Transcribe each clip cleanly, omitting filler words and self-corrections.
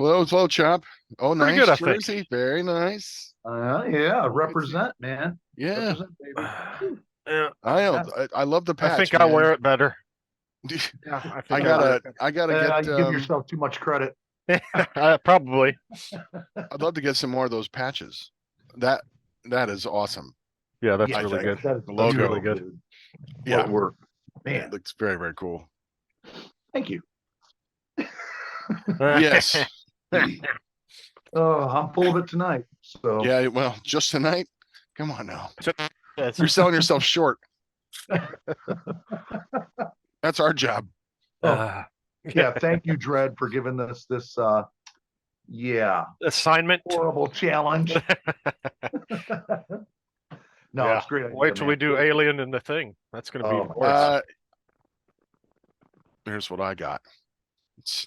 Hello, chap. Oh, Pretty nice good, I think. jersey. Very nice. Yeah, Good to see. represent, man. Yeah, Represent, baby. Whew. Yeah, I know. Yeah, I love the I patch, think I man. wear it better. yeah. I I think I wear gotta, it better. I gotta get. You give yourself too much credit. Probably. I'd love to get some more of those patches. That that is awesome. Yeah, that's Yeah, I really think good. that is the That's really logo. good. dude. Yeah, Work. it Man, looks very, very cool. thank you. Yes. Oh, I'm full of it tonight. So, Yeah. Well, just tonight. Come on now. Yes. You're selling yourself short. That's our job. oh, Uh, yeah. Thank you, Dread, for giving us this. Yeah, assignment. horrible challenge. No, Yeah. it's a great idea, Wait till we man. do Alien and the Thing. That's going to be Oh even my worse. Here's what I got. It's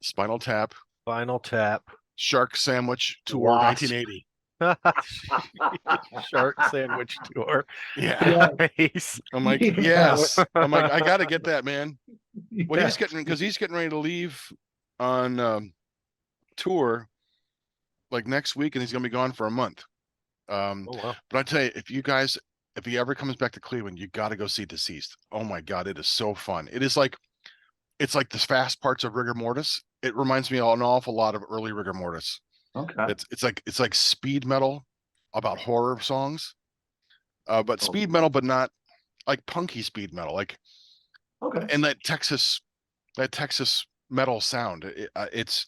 Spinal Tap, Final Tap. Shark Sandwich Tour, Wasp. 1980. Shark Sandwich Tour. Yeah. Nice. I'm like, Yeah. yes. I'm like, I got to get that, man. Well, Yeah. he's getting ready to leave on tour like next week, and he's gonna be gone for a month. Oh, wow. But I tell you, if he ever comes back to Cleveland, you got to go see Deceased. Oh my God, it is so fun. It's like the fast parts of Rigor Mortis. It reminds me an awful lot of early Rigor Mortis. Okay. It's like speed metal about horror songs, but Oh. speed metal, but not like punky speed metal, like Okay. and that Texas metal sound. It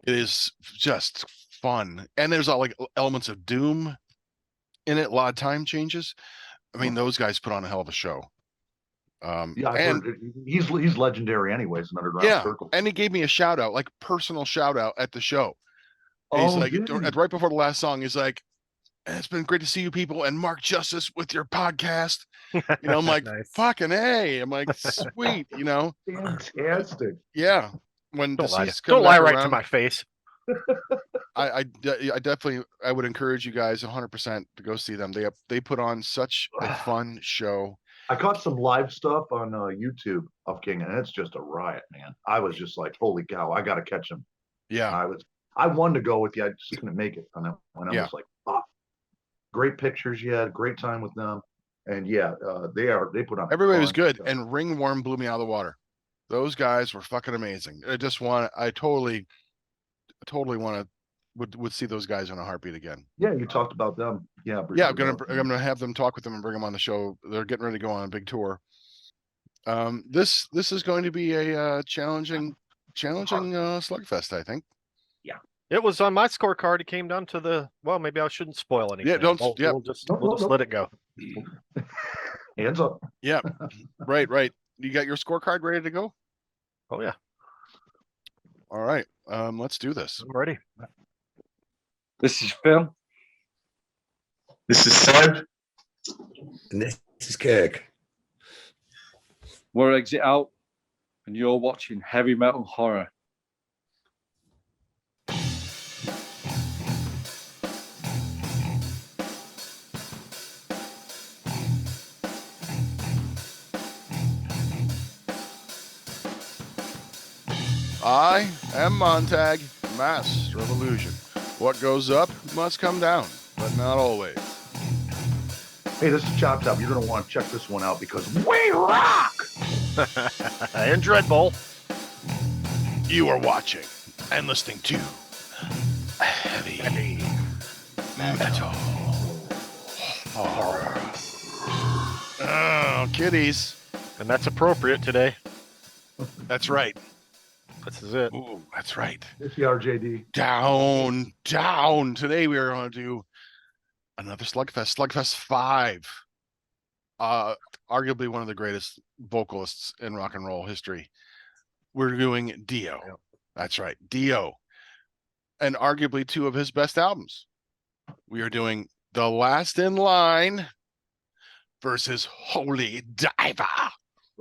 is just fun, and there's all like elements of doom in it. A lot of time changes. I mean, those guys put on a hell of a show. Yeah, I've And heard he's legendary anyways in underground yeah, circles. and he gave me a shout out, like personal shout out at the show. He's Oh, like, dude. right before the last song, he's like, "It's been great to see you people and Mark Justice with your podcast." I'm like, Nice. fucking hey. I'm like, sweet, Fantastic. yeah. When Don't lie. Deceased come Don't lie back right to around, my face. I definitely I would encourage you guys 100% to go see them. They put on such a fun show. I caught some live stuff on YouTube of King, and it's just a riot, man. I was just like, holy cow, I got to catch him. Yeah, I wanted to go with you. I just couldn't make it. And I yeah. was like, oh, great pictures. You had a great time with them. And yeah, they put on Everybody was fun good, stuff. and Ringworm blew me out of the water. Those guys were fucking amazing. I totally want to would see those guys in a heartbeat again. Yeah, you talked about them. Yeah, Yeah, I'm gonna have them talk with them and bring them on the show. They're getting ready to go on a big tour. This is going to be a challenging slugfest, I think. Yeah, It was on my scorecard. It came down to well, maybe I shouldn't spoil anything. Yeah, don't. Yeah, We'll just let it go. hands up. Yeah, right. You got your scorecard ready to go? Oh yeah, all right. Let's do this. I'm ready. This is Phil. This is Seb. And this is Kirk. We're Exit Out, and you're watching Heavy Metal Horror. I am Montag, master of illusion. What goes up must come down, but not always. Hey, this is Chop Top. You're going to want to check this one out because we rock! And Dreadbull. You are watching and listening to Heavy Metal Horror. Oh, kitties. And that's appropriate today. That's right. This is it. Ooh, that's right. It's the RJD. Down. Today we are going to do another Slugfest. Slugfest 5. Arguably one of the greatest vocalists in rock and roll history. We're doing Dio. Yep. That's right, Dio. And arguably 2 of his best albums. We are doing The Last in Line versus Holy Diver.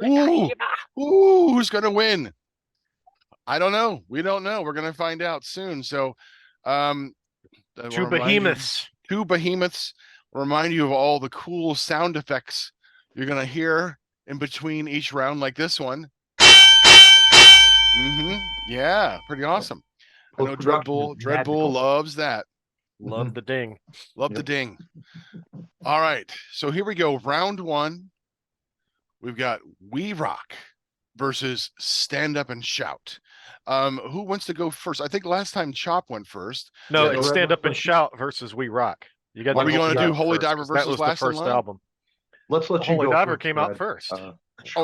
Ooh, who's going to win? I don't know. We don't know. We're going to find out soon. So, 2 behemoths. 2 behemoths. Remind you of all the cool sound effects you're going to hear in between each round, like this one. Yeah, pretty awesome. I know Dreadbull loves that. Love the ding. Love the Yep. ding. All right. So here we go. Round one. We've got We Rock versus Stand Up and Shout. Who wants to go first? I think last time Chop went first. No, Yeah, it's go Stand ahead. Up and Shout versus We Rock. You got. Are we going to do Holy first, Diver 'cause versus that was Last the in first Line? album. Let's let you Holy go Diver first, came out Brad. first. Oh,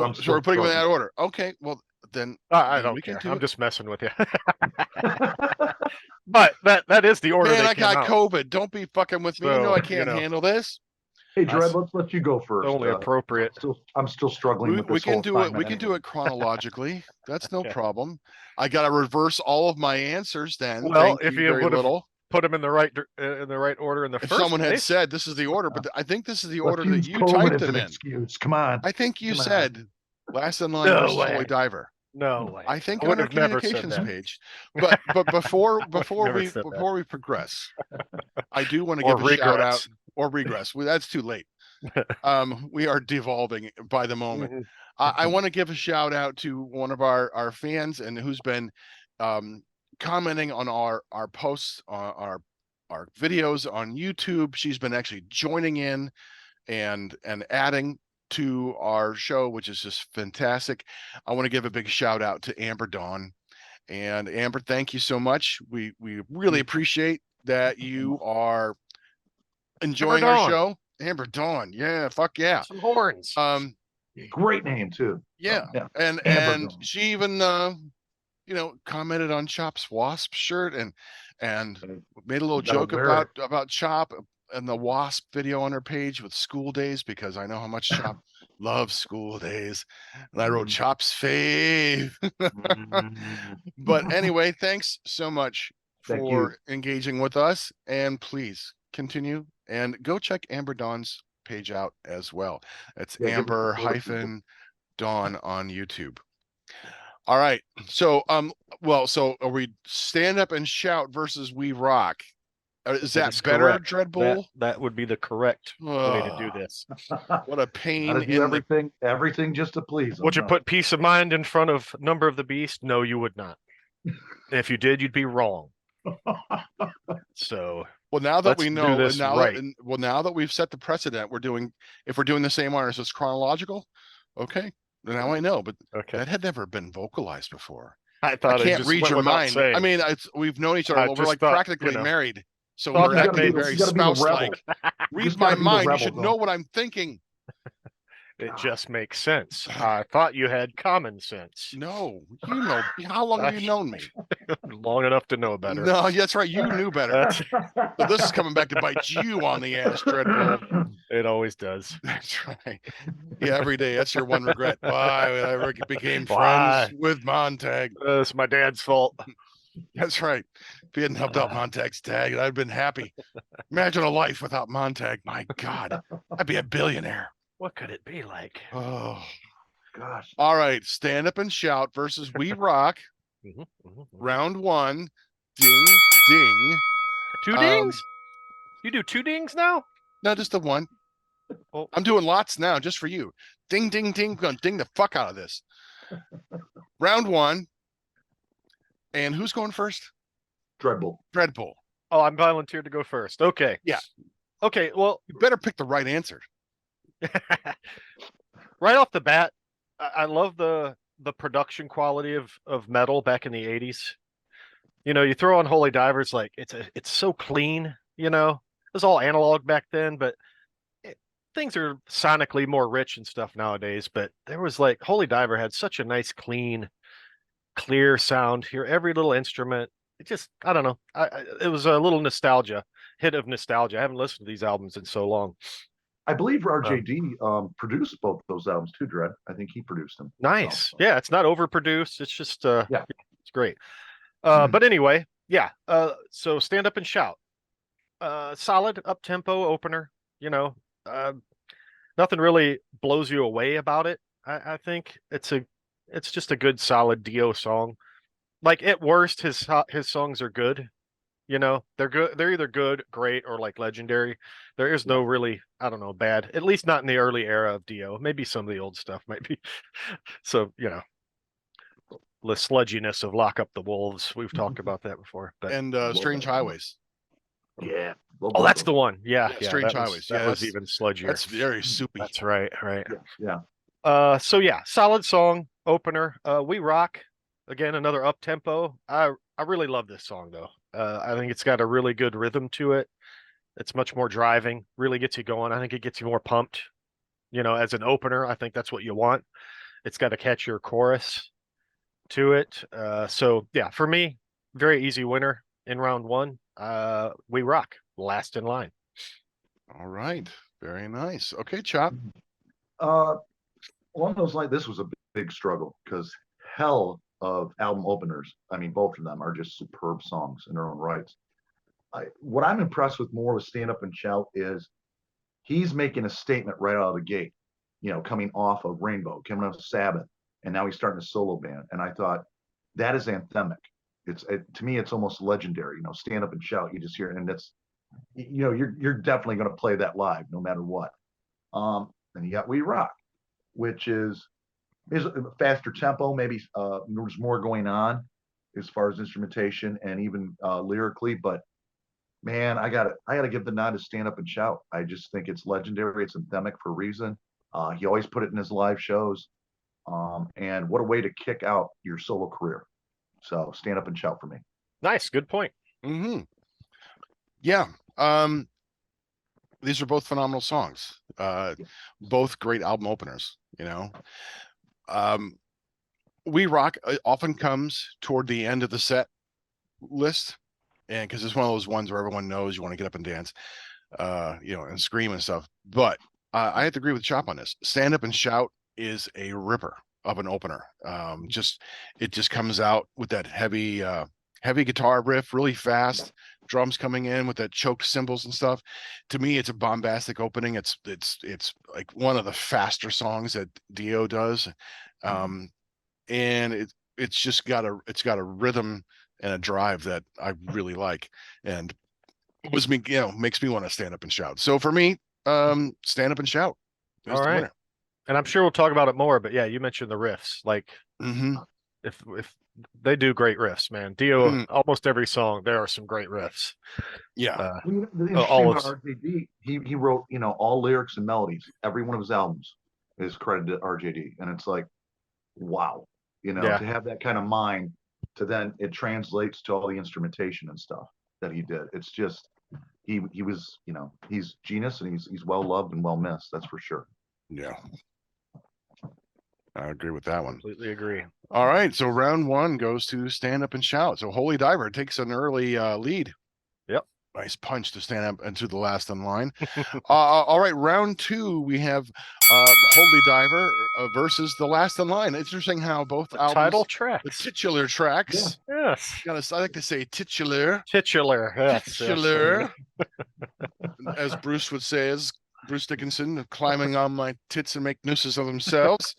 I'm so we're putting them in that struggling. order. Okay. Well, then I then don't we can care. do I'm it. just messing with you. But that is the order Man, they I came got out. COVID. Don't be fucking with me. You know So, I can't handle this. Hey, Dread, That's let's let you go first. only appropriate. I'm still struggling with We this whole can do it. We assignment can do anyway. it chronologically. That's no Okay. problem. I got to reverse all of my answers then. Well, Thank if you you very would've little. Put them in the right order in the If first someone had place. said this is the order, but I think this is the Let's order that use you COVID typed as them an in. excuse. Come on. I think you Come on. said Last in Line No versus way. Holy Diver. No way. I think I on would our have never said communications that. page. But before never said that. we progress, I do want to Or give a shout out regrets. or regress. Well, that's too late. We are devolving by the moment. Mhm. I want to give a shout out to one of our fans and who's been commenting on our posts, our videos on YouTube. She's been actually joining in and adding to our show, which is just fantastic. I want to give a big shout out to Amber Dawn. And Amber, thank you so much. We really appreciate that you are enjoying our Dawn. show. Amber Dawn, yeah, fuck yeah. Some horns. Great name too. Yeah, Yeah. and Amber Dawn. she even commented on Chop's Wasp shirt and made a little Gotta joke wear about Chop and the Wasp video on her page with school days, because I know how much Chop loves school days, and I wrote Chop's fave. But anyway, thanks so much Thank for engaging with us, and please continue and go check Amber Dawn's page out as well. It's Yeah, give her support, people. Amber-Dawn on YouTube. All right. So so are we Stand Up and Shout versus We Rock? Is that is better, correct. Dreadbull? That would be the correct way to do this. What a pain Gotta do in everything just to please them. Would you huh? put Peace of Mind in front of Number of the Beast? No, you would not. If you did, you'd be wrong. So well, now that let's we do know, this and right. now that we've set the precedent, if we're doing the same order, so it's chronological. Okay, now I know, but Okay. that had never been vocalized before. I I thought it can't just read went your without mind. saying. I mean, we've known each other. I We're just like thought, practically married, so thought we're that acting made- very you gotta be the rebel. spouse-like. Read just my gotta be the mind. You rebel, should though. know what I'm thinking. It just makes sense. I thought you had common sense. No, you know. How long have you known me? Long enough to know better. No, that's right. You knew better. That's, So this is coming back to bite you on the ass, Dreadbull. it always does. That's right. Yeah, every day. That's your one regret. Why I became Why? friends with Montag. It's my dad's fault. That's right. If he hadn't helped out Montag's tag, I'd been happy. Imagine a life without Montag. My God, I'd be a billionaire. What could it be like? Oh, Gosh. all right. Stand Up and Shout versus We Rock. Round one. Ding, ding. Two dings? You do two dings now? No, just the one. Oh. I'm doing lots now just for you. Ding, ding, ding. I'm gonna ding the fuck out of this. Round one. And who's going first? Dreadbull. Dreadbull. Oh, I'm volunteered to go first. Okay. Yeah. Okay, well, You better pick the right answer. right off the bat, I love the production quality of metal back in the 80s. You know, you throw on Holy Divers, like it's so clean, you know. It was all analog back then, but things are sonically more rich and stuff nowadays. But there was like Holy Diver had such a nice, clean, clear sound. Hear every little instrument. It just, I don't know. It was a little hit of nostalgia. I haven't listened to these albums in so long. I believe RJD produced both those albums too, Dread. I think he produced them. Nice. So. Yeah, it's not overproduced. It's just Yeah. it's great. But anyway, yeah. So Stand Up and Shout. Solid up tempo opener, you know. Nothing really blows you away about it. I think it's just a good solid Dio song. Like at worst, his songs are good. You know, they're good. They're either good, great, or like legendary. There is no really, I don't know, bad. At least not in the early era of Dio. Maybe some of the old stuff might be. So, you know. the sludginess of Lock Up the Wolves. We've talked about that before. But And Love Strange that song. Highways. Yeah. Love oh, both that's of the them. one. Yeah, Yeah, yeah. Strange That was Highways. that Yeah, was that's- even sludgier. That's very soupy. That's right. Right. Yeah. Yeah. So yeah, solid song opener. We Rock. Again, another up tempo. I really love this song though. I think it's got a really good rhythm to it. It's much more driving. Really gets you going. I think it gets you more pumped. You know, as an opener, I think that's what you want. It's got a catchier chorus to it. So yeah, for me, very easy winner in round one. We Rock. Last in line. All right. Very nice. Okay, Chop. Uh, along those lines, this was a big struggle because hell of album openers. I mean, both of them are just superb songs in their own rights. What I'm impressed with more with Stand Up and Shout is he's making a statement right out of the gate, coming off of Rainbow, coming off of Sabbath, and now he's starting a solo band. And I thought that is anthemic. To me, it's almost legendary. Stand Up and Shout. You just hear it, and it's you're definitely going to play that live no matter what. And you got We Rock, which is a faster tempo. Maybe there's more going on as far as instrumentation and even lyrically, but man, I gotta give the nod to Stand Up and Shout. I just think it's legendary. It's endemic for a reason. He always put it in his live shows. And what a way to kick out your solo career. So Stand Up and Shout for me. Nice, good point. Mm-hmm. Yeah. These are both phenomenal songs. Both great album openers, We Rock often comes toward the end of the set list, and because it's one of those ones where everyone knows you want to get up and dance, and scream and stuff. But I have to agree with Chop on this. Stand Up and Shout is a ripper of an opener. It just comes out with that heavy guitar riff, really fast, drums coming in with that choked cymbals and stuff. To me, it's a bombastic opening. It's like one of the faster songs that Dio does, and it's got a rhythm and a drive that I really like, and makes me want to stand up and shout. So for me, Stand Up and Shout is All the right. winner. And I'm sure we'll talk about it more, but yeah, you mentioned the riffs. Like Mm-hmm. if they do great riffs, man. Dio, Mm. almost every song, there are some great riffs. Yeah. The interesting all about of- RJD, he wrote, all lyrics and melodies. Every one of his albums is credited to RJD. And it's like, wow, Yeah. to have that kind of mind to then it translates to all the instrumentation and stuff that he did. It's just, he was, he's genius and he's well loved and well missed. That's for sure. Yeah. I agree with that one. Completely agree. All right. So round one goes to Stand Up and Shout. So Holy Diver takes an early lead. Yep. Nice punch to stand up into the last in line. All right. Round two, we have Holy Diver versus the last in line. Interesting how both The albums, title the tracks. titular tracks. Yes. I like to say titular. Titular. Yes. Titular. As Bruce would say, as Bruce Dickinson, climbing on my tits and make nooses of themselves.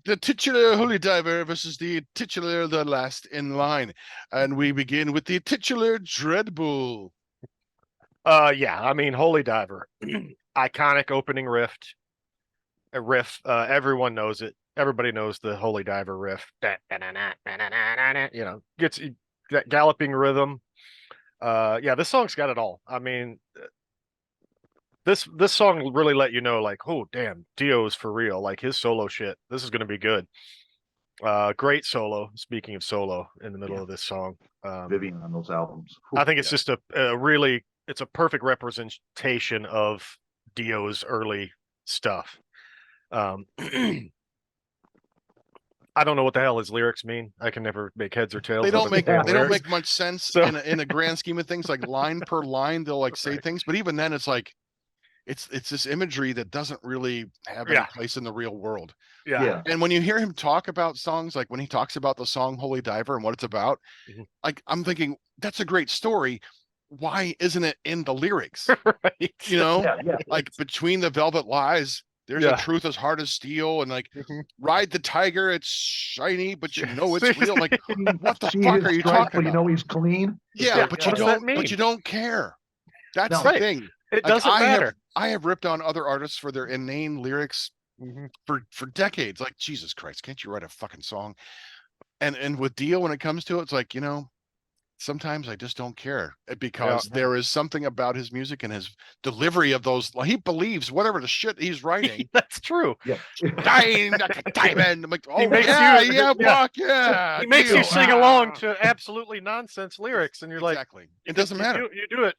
The titular Holy Diver versus the titular the last in line. And we begin with the titular Dreadbull. Yeah, I mean, Holy Diver. Iconic opening riff. Everyone knows it. Everybody knows the Holy Diver riff. Gets that galloping rhythm. Yeah, this song's got it all. I mean, this song really let you know, like, oh damn, Dio's for real. Like his solo shit. This is gonna be good. Great solo. Speaking of solo, in the middle of this song, Vivian on those albums. I think it's just it's a perfect representation of Dio's early stuff. I don't know what the hell his lyrics mean. I can never make heads or tails. They don't of make the damn they don't lyrics. make much sense So- in a grand scheme of things. Like line per line, they'll like say things, but even then, it's like it's this imagery that doesn't really have any Yeah. place in the real world. Yeah. And when you hear him talk about songs, like when he talks about the song Holy Diver and what it's about, Mhm. like I'm thinking that's a great story. Why isn't it in the lyrics? Right. Yeah. Like between the velvet lies, there's Yeah. a truth as hard as steel, and like Mhm. ride the tiger, it's shiny, but you know it's See- real. Like what the See fuck his are you stripes, talking but about? he's clean. Yeah, Yeah, but what does that but mean? you don't care. That's No. the Right. thing. It Like, doesn't matter. I have ripped on other artists for their inane lyrics for decades. Like, Jesus Christ, can't you write a fucking song? And with Dio, when it comes to it, it's like, sometimes I just don't care because there is something about his music and his delivery of those. He believes whatever the shit he's writing. That's true. Yeah. Dying like a diamond. I'm like, oh makes yeah, you- yeah, yeah. fuck yeah. He makes Dio, you sing along to absolutely nonsense lyrics, and you're like, exactly. It doesn't matter. You do it.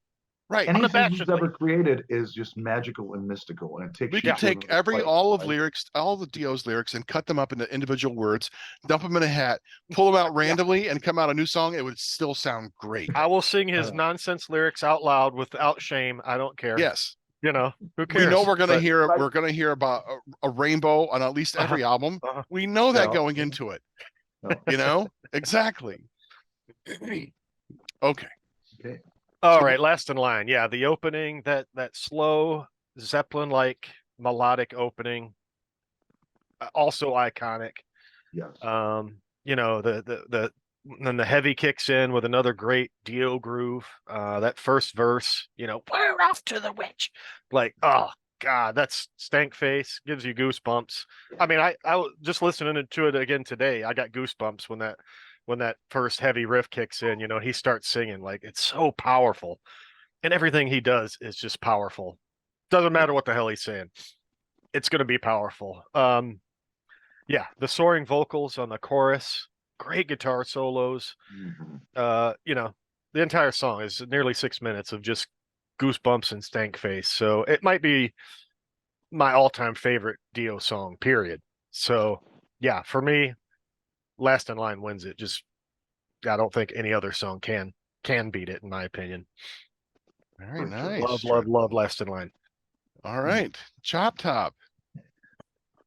Right. Anything he's Unabashedly. ever created is just magical and mystical, and it takes We you can to take another place, all of right? lyrics, all the Dio's lyrics, and cut them up into individual words, dump them in a hat, pull them out randomly, and come out a new song. It would still sound great. I will sing his nonsense lyrics out loud without shame. I don't care. Yes. Who We cares? know we're gonna But- hear. Right. We're gonna hear about a rainbow on at least every album. We know that Yeah. going into it. No. Exactly. Okay. Okay. All right, last in line. Yeah, the opening, that slow Zeppelin-like melodic opening, also iconic. Yes. Then the heavy kicks in with another great Dio groove. That first verse, we're off to the witch. Like, oh God, that's stank face, gives you goosebumps. I mean, I was just listening to it again today. I got goosebumps when that first heavy riff kicks in. He starts singing. Like, it's so powerful, and everything he does is just powerful. Doesn't matter what the hell he's saying, it's going to be powerful. Yeah, the soaring vocals on the chorus, great guitar solos. Mhm. The entire song is nearly 6 minutes of just goosebumps and stank face. So it might be my all-time favorite Dio song, period. So yeah, for me, Last in Line wins it. Just, I don't think any other song can beat it, in my opinion. Very For sure. nice. Love Last in Line. All right. Chop Top.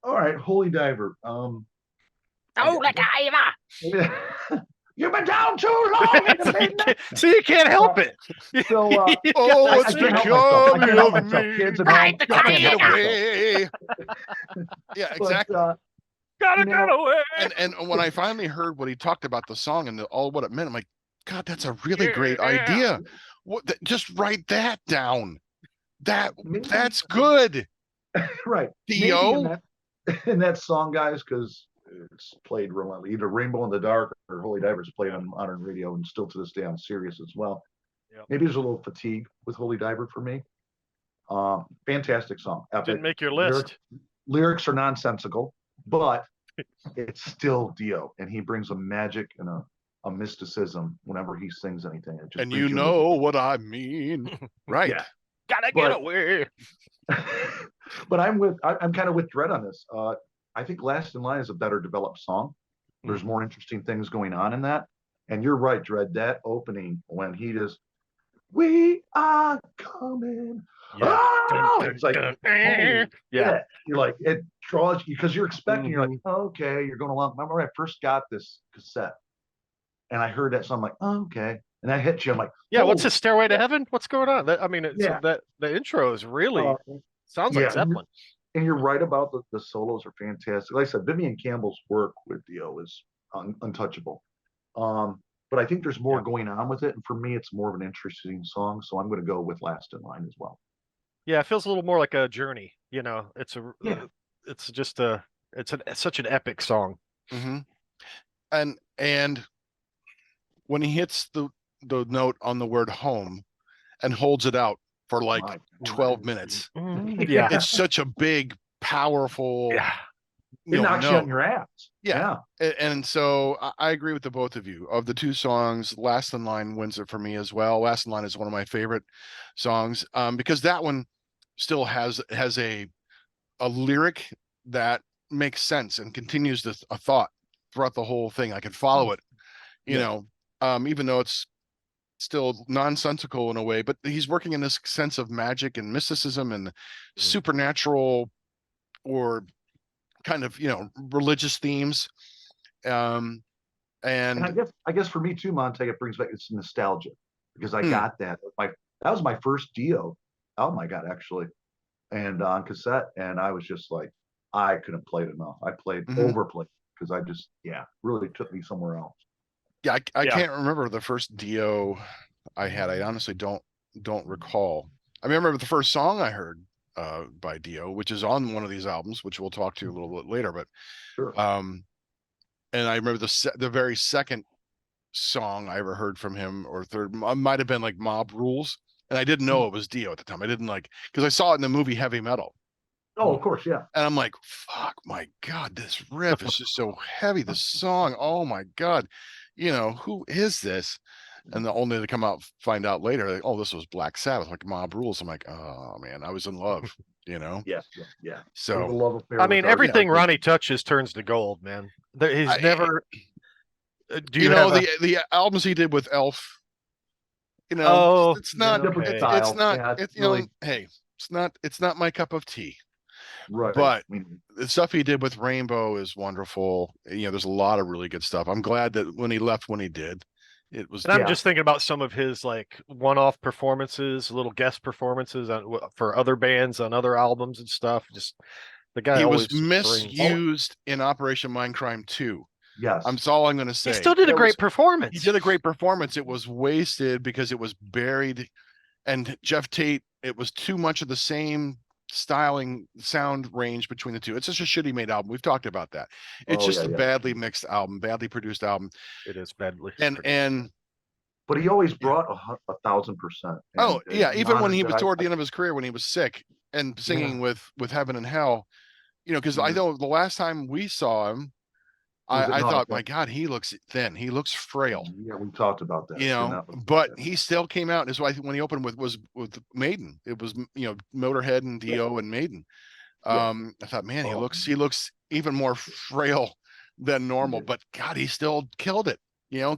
All right, Holy Diver. Holy Diver! You've been down too long in the midnight. See, you can't help it. So, Oh, I what's can't help myself. I can't help becoming of myself. me? Kids at home, I Gotta can't get help myself. away. Yeah, But, exactly. Gotta Now- get away. And when I finally heard what he talked about the song and all what it meant, I'm like, God, that's a really great idea. Just write that down. Maybe- That's good. right. Dio. Maybe in that song, guys, because it's played relentlessly. Either Rainbow in the Dark or Holy Divers played on modern radio, and still to this day on Sirius as well. Yep. Maybe there's a little fatigue with Holy Diver for me. Fantastic song. Epic. Didn't make your list. Lyrics are nonsensical, but it's still Dio, and he brings a magic and a mysticism whenever he sings anything. It just And brings you into know what I mean. Right. Yeah. Gotta But- get away. but I'm kind of with Dread on this. I think Last in Line is a better developed song. There's more interesting things going on in that. And you're right, Dread. That opening when he just, we are coming. Yeah. Oh! It's like, Dun, holy Yeah. shit. You're like, it draws you because you're expecting. You're Mm-hmm. like, okay, you're going along. Remember when I first got this cassette and I heard that song, I'm like, oh, okay. And that hit you. I'm like, Yeah, what's holy this Stairway to Heaven? What's going on? Yeah. That the intro is really Uh, sounds yeah, like Zeppelin. and you're right about the solos are fantastic. Like I said, Vivian Campbell's work with Dio is untouchable. But I think there's more going on with it, and for me, it's more of an interesting song. So I'm going to go with Last in Line as well. Yeah, it feels a little more like a journey. It's Yeah. it's just such an epic song. Mm-hmm. And when he hits the note on the word home and holds it out for like My 12 minutes, Yeah. it's such a big, powerful. Yeah. It knocks you on note. your ass. Yeah. And so I agree with the both of you. Of the two songs, Last in Line wins it for me as well. Last in Line is one of my favorite songs because that one still has a lyric that makes sense and continues a thought throughout the whole thing. I can follow it, even though it's still nonsensical in a way, but he's working in this sense of magic and mysticism and supernatural or kind of religious themes. And I guess for me too, Montag, it brings back it's nostalgia because I got that. That was my first Dio album I got actually, and on cassette, and I was just like, I couldn't play it enough. I played overplayed because I just really took me somewhere else. Yeah, I can't remember the first Dio I had. I honestly don't recall. I remember the first song I heard by Dio, which is on one of these albums, which we'll talk to a little bit later. But Sure. and I remember the very second song I ever heard from him, or third, might have been like Mob Rules, and I didn't know it was Dio at the time. I didn't like, because I saw it in the movie Heavy Metal, Oh, of course, yeah. and I'm like, fuck, my God, this riff is just so heavy. This song, oh my God, who is this? And the only to come out find out later, like, oh, this was Black Sabbath, like Mob Rules. I'm like, oh man, I was in love, Yeah, yeah. It was a So love affair I with mean, our- everything our- Ronnie touches turns to gold, man. He's I- never. Do you have the albums he did with Elf, Oh, it's not different okay. style. it's not Yeah, it's really hey, it's not my cup of tea. right. But I mean, the stuff he did with Rainbow is wonderful. There's a lot of really good stuff. I'm glad that when he left when he did, it was And I'm Yeah. just thinking about some of his like one-off performances, little guest performances for other bands on other albums and stuff. Just the guy he always was brings. misused in Operation Mindcrime 2. yes. That's all I'm going to say. He still did a It great was- performance. He did a great performance. It was wasted because it was buried, and Jeff Tate, it was too much of the same styling sound range between the two. It's just a shitty made album. We've talked about that. It's Oh, just yeah, a yeah. badly mixed album, badly produced album. It is badly. And But he always brought 1,000%. oh And yeah, even when honest he that was I- toward the end of his career, when he was sick and singing with Heaven and Hell, because I Mhm. know the last time we saw him, Was it I not thought, that- my God, he looks thin. He looks frail. Yeah, we talked about that. But he still came out. Is why when he opened was with Maiden. It was Motorhead and Dio and Maiden. Yeah. I thought, man, he Oh. looks even more frail than normal. did. But God, he still killed it.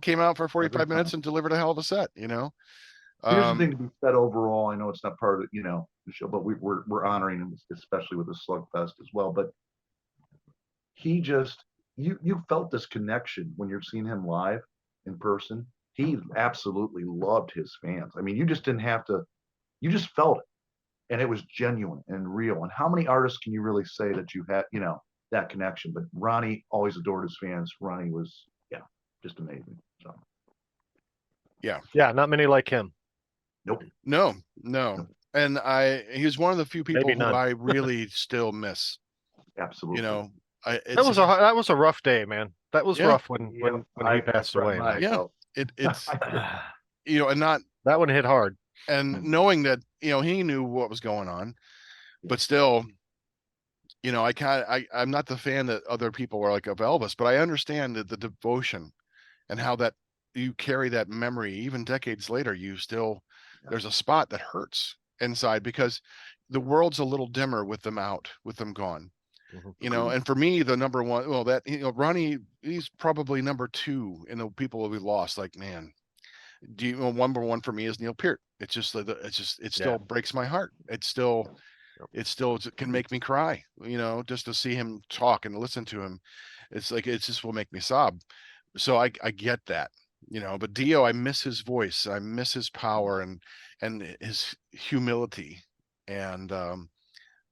Came out for 45 minutes and delivered a hell of a set. Here's the thing to be said overall. I know it's not part of the show, but we're honoring him, especially with the Slugfest as well. But he just you felt this connection when you're seeing him live in person. He absolutely loved his fans. I mean, you just didn't have to. You just felt it, and it was genuine and real. And how many artists can you really say that you had that connection? But Ronnie always adored his fans. Ronnie was just amazing. So Yeah, not many like him. No. And he was one of the few people Maybe who none. I really still miss. absolutely. That was a rough day, man. That was Yeah. rough when I he passed cried away. my man. eyes Yeah. out. It's That and not one hit hard. and knowing that he knew what was going on, but still, I'm not the fan that other people are like of Elvis, but I understand that the devotion and how that you carry that memory even decades later. There's a spot that hurts inside because the world's a little dimmer with them gone. And for me, the number one, well, that Ronnie, he's probably number two in the people we lost. Like, man, number one for me is Neil Peart. It's just it still breaks my heart. It still can make me cry, just to see him talk and listen to him. It's like, it just will make me sob. So I get that, but Dio, I miss his voice. I miss his power and his humility and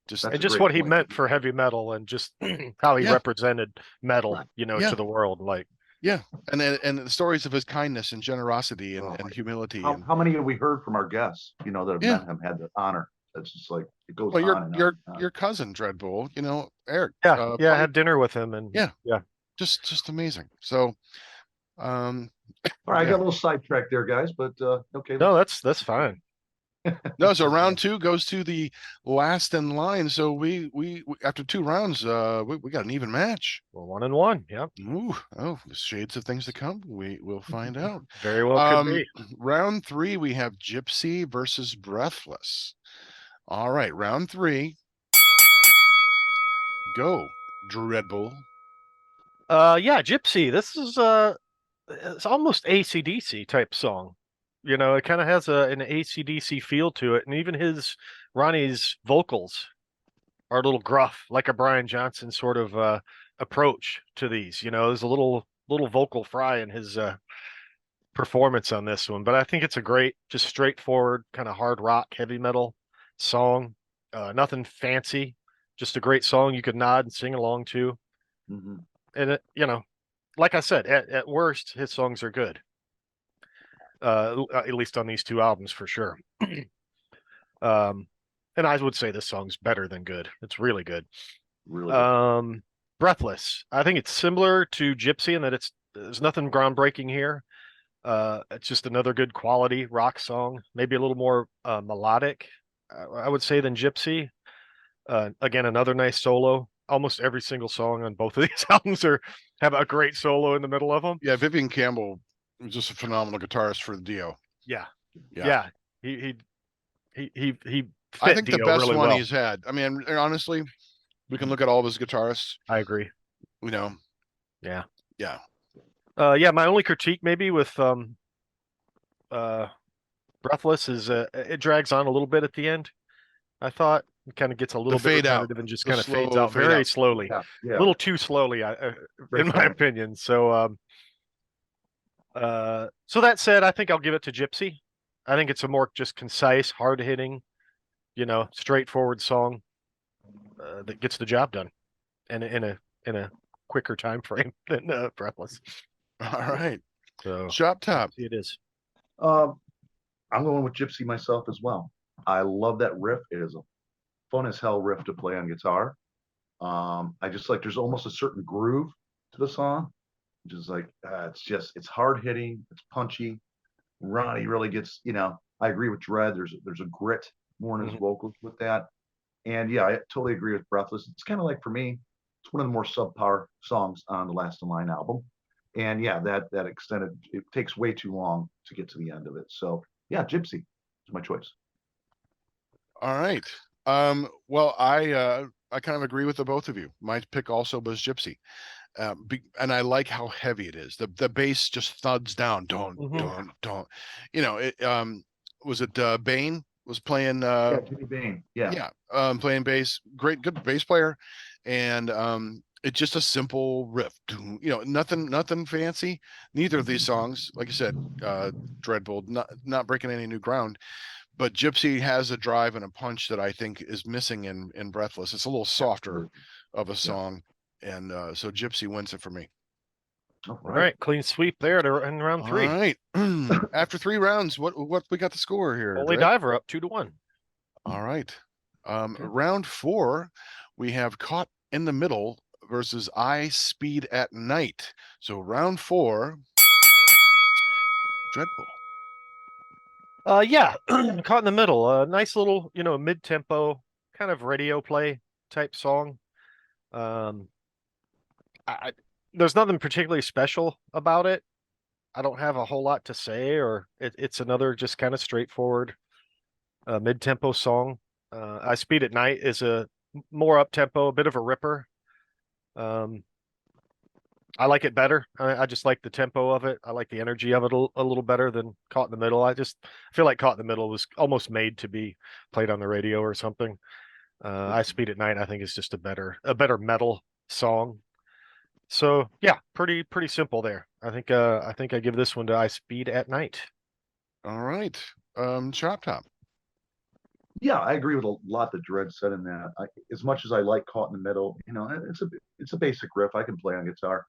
just That's And a just great what he point. meant for heavy metal and just how he Yeah. represented metal, Yeah. to the world. Like, and the stories of his kindness and generosity and humility. How many have we heard from our guests, that have Yeah. met him, had the honor? It's just like it goes Well, on and on. your cousin Dreadbull, Eric. I had dinner with him, and Yeah. Just amazing. So, All right, I got a little sidetracked there, guys, but okay. No, that's fine. no. So round two goes to the last in line. So we after two rounds, we got an even match. Well, 1-1. Yep, Ooh, shades of things to come. We'll find out. very well could be. Round three, we have Gypsy versus Breathless. All right, round three. Go, Dreadbull. Yeah, Gypsy. This is it's almost AC/DC type song. It kind of has an AC/DC feel to it, and even Ronnie's vocals are a little gruff, like a Brian Johnson sort of approach to these. There's a little vocal fry in his performance on this one, but I think it's a great, just straightforward kind of hard rock, heavy metal song. Nothing fancy, just a great song you could nod and sing along to. Mhm. And like I said, at worst, his songs are good. At least on these two albums, for sure. And I would say this song's better than good. It's really good. Really good. Breathless. I think it's similar to Gypsy in that there's nothing groundbreaking here. It's just another good quality rock song, maybe a little more melodic, I would say, than Gypsy. Again, another nice solo. Almost every single song on both of these albums have a great solo in the middle of them. Yeah, Vivian Campbell was just a phenomenal guitarist for the Dio. Yeah, Yeah. yeah. He I fit think the Dio best really one well. he's had. I mean, and honestly, we can look at all of his guitarists. I agree. You know, Yeah. yeah. Yeah. My only critique maybe with Breathless is it drags on a little bit at the end. I thought it kind of gets a little bit fade out. repetitive and just The kind of fades slow out fade very out. slowly, Yeah, yeah. a little too slowly, in my opinion. So, so that said, I think I'll give it to Gypsy. I think it's a more just concise, hard hitting, straightforward song that gets the job done, and in a quicker time frame than Breathless. All right. So Shop top. it is. I'm going with Gypsy myself as well. I love that riff. It is a fun as hell riff to play on guitar. I just like there's almost a certain groove to the song, which is like it's hard hitting, it's punchy. Ronnie really gets, I agree with Dread. There's a grit more in his vocals with that. And yeah, I totally agree with Breathless. It's kind of like for me, it's one of the more subpar songs on the Last in Line album. And yeah, that extended, it takes way too long to get to the end of it. So yeah, Gypsy is my choice. All right. Well, I kind of agree with the both of you. My pick also was Gypsy. And I like how heavy it is. The bass just thuds down. Don't. It was it Bane was playing Yeah, Jimmy Bain. Yeah. playing bass. Good bass player. And it's just a simple riff. Nothing fancy. Neither of these songs, like I said, Dreadbull, not breaking any new ground. But Gypsy has a drive and a punch that I think is missing in Breathless. It's a little softer of a song. And so Gypsy wins it for me. All All right, clean sweep there in round 3. All right. After 3 rounds, what we got the score here? Holy Dre? Diver up 2-1. All right. Round 4, we have Caught in the Middle versus I Speed at Night. So round 4, Dreadbull. Yeah, Caught in the Middle. A nice little, mid-tempo kind of radio play type song. There's nothing particularly special about it. I don't have a whole lot to say, or it's another just kind of straightforward mid-tempo song. I Speed at Night is a more up-tempo, a bit of a ripper. I like it better. I just like the tempo of it. I like the energy of it a little better than Caught in the Middle. I just feel like Caught in the Middle was almost made to be played on the radio or something. I Speed at Night, I think, is just a better metal song. So yeah, pretty simple there. I think I give this one to I Speed at Night. All right. Chop Top. Yeah, I agree with a lot that Dread said in that. As much as I like Caught in the Middle, it's a basic riff I can play on guitar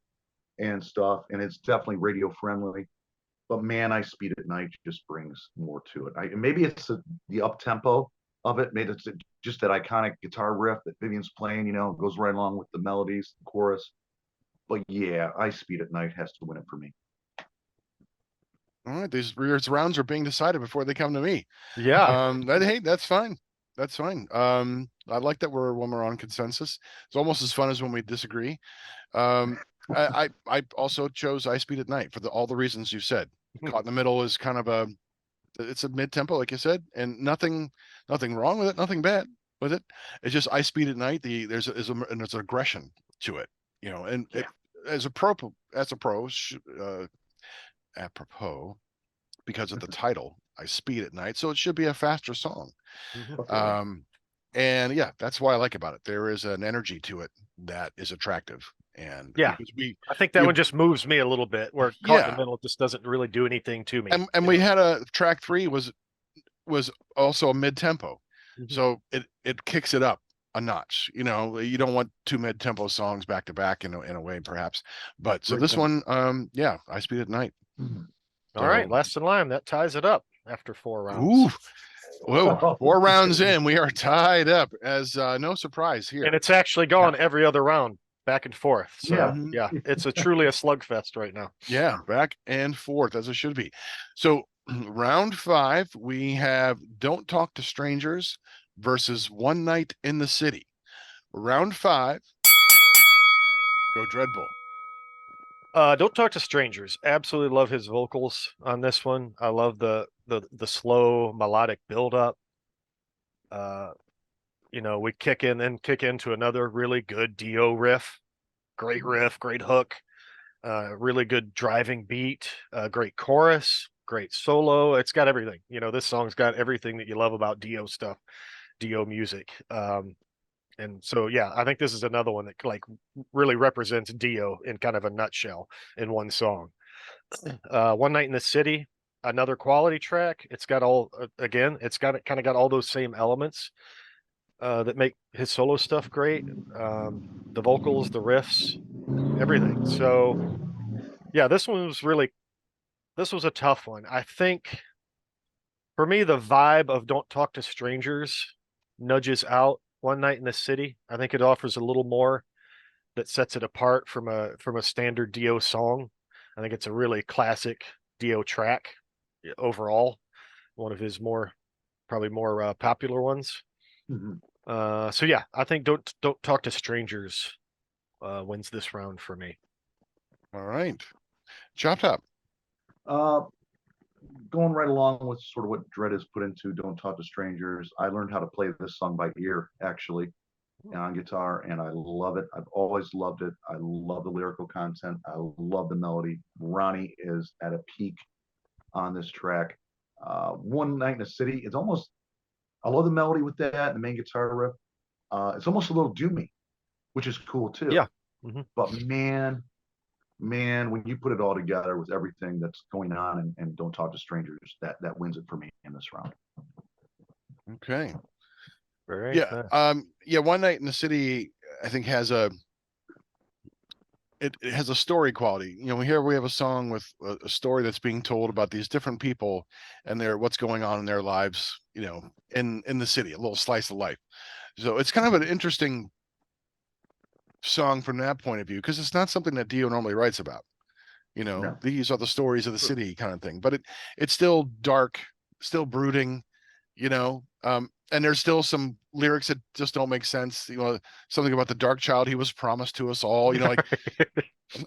and stuff, and it's definitely radio friendly. But man, I Speed at Night just brings more to it. Maybe it's the up tempo of it. Maybe it's just that iconic guitar riff that Vivian's playing. Goes right along with the melodies, the chorus. But yeah, I Speed at Night has to win it for me. All right, these rounds are being decided before they come to me. Yeah. Hey, that's fine. That's fine. I like that when we're on consensus. It's almost as fun as when we disagree. I also chose I Speed at Night for all the reasons you said. Caught in the Middle is kind of it's a mid tempo, like you said, and nothing wrong with it, nothing bad with it. It's just I Speed at Night. There's aggression to it, and it, apropos because of the title, I Speed at Night, so it should be a faster song. And yeah, that's why I like about it. There is an energy to it that is attractive. And yeah, I think that one just moves me a little bit, where Caught in the Middle just doesn't really do anything to me. And we had a track 3 was also a mid tempo, so it kicks it up a notch. You don't want 2 mid tempo songs back to back in a way, perhaps. But so this one, yeah, I Speed at Night. All right, Last in Line, that ties it up after 4 rounds. Ooh, Whoa, 4 rounds in, we are tied up as no surprise here. And it's actually gone every other round, back and forth. So Yeah. yeah, it's a truly a slugfest right now. Yeah, back and forth as it should be. So round 5, we have Don't Talk to Strangers versus One Night in the City. Round 5, go Dreadbull. Don't Talk to Strangers. Absolutely love his vocals on this one. I love the slow melodic buildup. We kick into another really good Dio riff. Great riff, great hook, really good driving beat, great chorus, great solo. It's got everything. This song's got everything that you love about Dio stuff, Dio music. And so, yeah, I think this is another one that like really represents Dio in kind of a nutshell in one song. One Night in the City, another quality track. It's got it's got kind of got all those same elements that make his solo stuff great. The vocals, the riffs, everything. So, yeah, this was a tough one. I think for me, the vibe of Don't Talk to Strangers nudges out One Night in the City. I think it offers a little more that sets it apart from a standard Dio song. I think it's a really classic Dio track overall, one of his probably more popular ones. Mhm. So yeah, I think Don't Talk to Strangers wins this round for me. All right. Chop Top. Going right along with sort of what Dread has put into Don't Talk to Strangers, I learned how to play this song by ear, actually, and on guitar, and I love it. I've always loved it. I love the lyrical content. I love the melody. Ronnie is at a peak on this track. One Night in the City, I love the melody with that and the main guitar riff. It's almost a little doomy, which is cool too. Yeah. Mm-hmm. But man, when you put it all together with everything that's going on and Don't Talk to Strangers, that wins it for me in this round. Okay. Very Yeah. nice. One Night in the City, I think it has a story quality. Here we have a song with a story that's being told about these different people and what's going on in their lives, in the city, a little slice of life. So it's kind of an interesting song from that point of view, because it's not something that Dio normally writes about. No. These are the stories of the city kind of thing, but it's still dark, still brooding, and there's still some lyrics that just don't make sense. Something about the dark child he was promised to us all, like,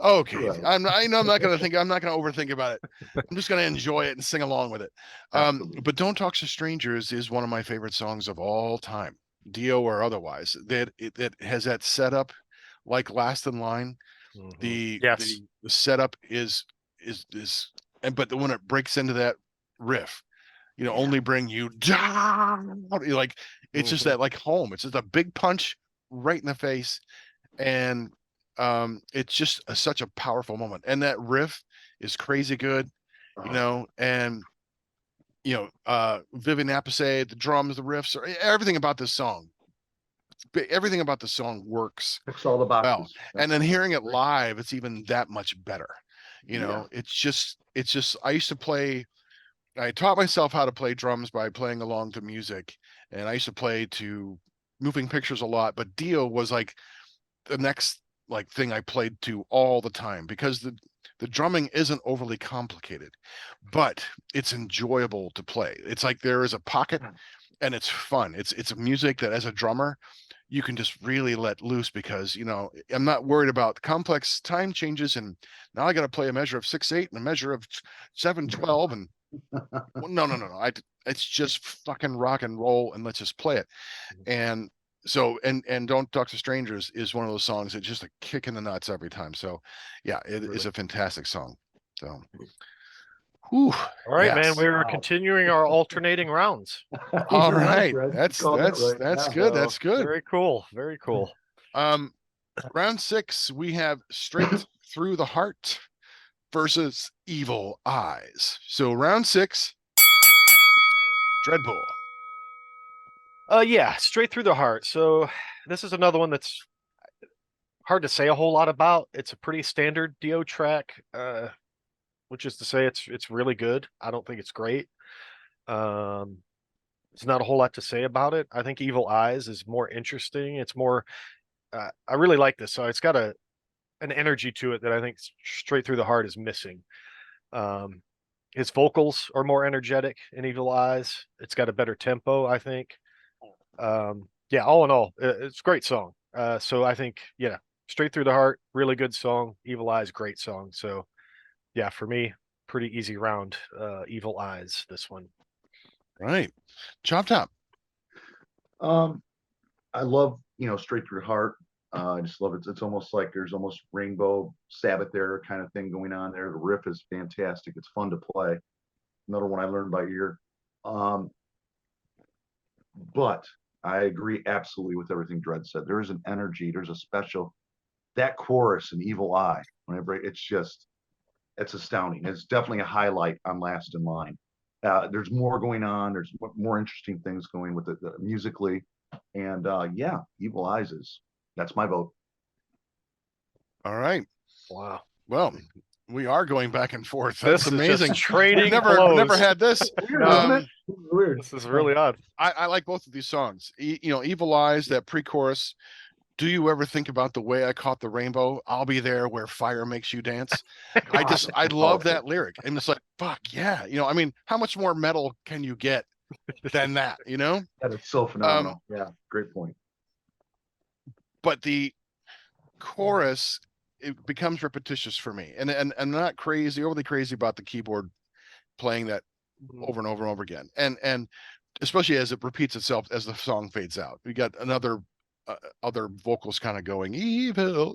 okay, Right. I know I'm not going to overthink about it. I'm just going to enjoy it and sing along with it. But Don't Talk to Strangers is one of my favorite songs of all time, Dio or otherwise. That it has that setup like Last in Line. Mm-hmm. The setup is but when it breaks into that riff, only bring you down, like it's just that like home. It's just a big punch right in the face, and it's just such a powerful moment. And that riff is crazy good, and Vivian Appice, the drums, the riffs, everything about this song. Everything about the song works. Ticks all the boxes. Well, and then hearing it live, it's even that much better. Yeah. It's just I taught myself how to play drums by playing along to music, and I used to play to moving pictures a lot, but Dio was like the next like thing I played to all the time, because the drumming isn't overly complicated, but it's enjoyable to play. It's like there is a pocket and it's fun. It's a music that as a drummer you can just really let loose, because I'm not worried about complex time changes, and now I got to play a measure of 6/8 and a measure of 7/12, and no. It's just fucking rock and roll, and let's just play it. And so and Don't Talk to Strangers is one of those songs that just a kick in the nuts every time. So yeah, it is a fantastic song. So whew, All right, man. yes. We're continuing our alternating rounds. All You're right. Fred. You That's called it right. Yeah. good. So, That's good. Very cool. Very cool. Round 6, we have Straight Through the Heart versus Evil Eyes. So round 6, Dreadbull. Yeah, Straight Through the Heart. So this is another one that's hard to say a whole lot about. It's a pretty standard Dio track, which is to say it's really good. I don't think it's great. there's not a whole lot to say about it. I think Evil Eyes is more interesting. It's more, I really like this. So it's got an energy to it that I think Straight Through the Heart is missing. His vocals are more energetic in Evil Eyes. It's got a better tempo, I think. Yeah, all in all, it's a great song. So I think, yeah, Straight Through the Heart, really good song. Evil Eyes, great song. So yeah, for me, pretty easy round. Evil Eyes, this one. Right. Chop Top. I love, Straight Through Heart. I just love it. It's almost like there's almost Rainbow Sabbath there kind of thing going on there. The riff is fantastic. It's fun to play. Another one I learned by ear. But I agree absolutely with everything Dread said. There's an energy. There's a special, that chorus in Evil Eye. Whenever it's astounding. It's definitely a highlight on Last in Line. There's more going on. There's more interesting things going with it musically. And yeah, Evil Eyes that's my vote. All right. Wow. Well, we are going back and forth. That's This is amazing. just trading We've never blows. had this. Weird, isn't it? Um, Weird. This is really odd. I like both of these songs. Evil Eyes, that pre-chorus. Do you ever think about the way I caught the rainbow? I'll be there where fire makes you dance. I love that lyric. And it's like, fuck yeah. I mean, how much more metal can you get than that, That is so phenomenal. Yeah, great point. But the chorus, it becomes repetitious for me. And I'm not overly crazy about the keyboard playing that over and over and over again. And especially as it repeats itself as the song fades out. We got another other vocals kind of going evil,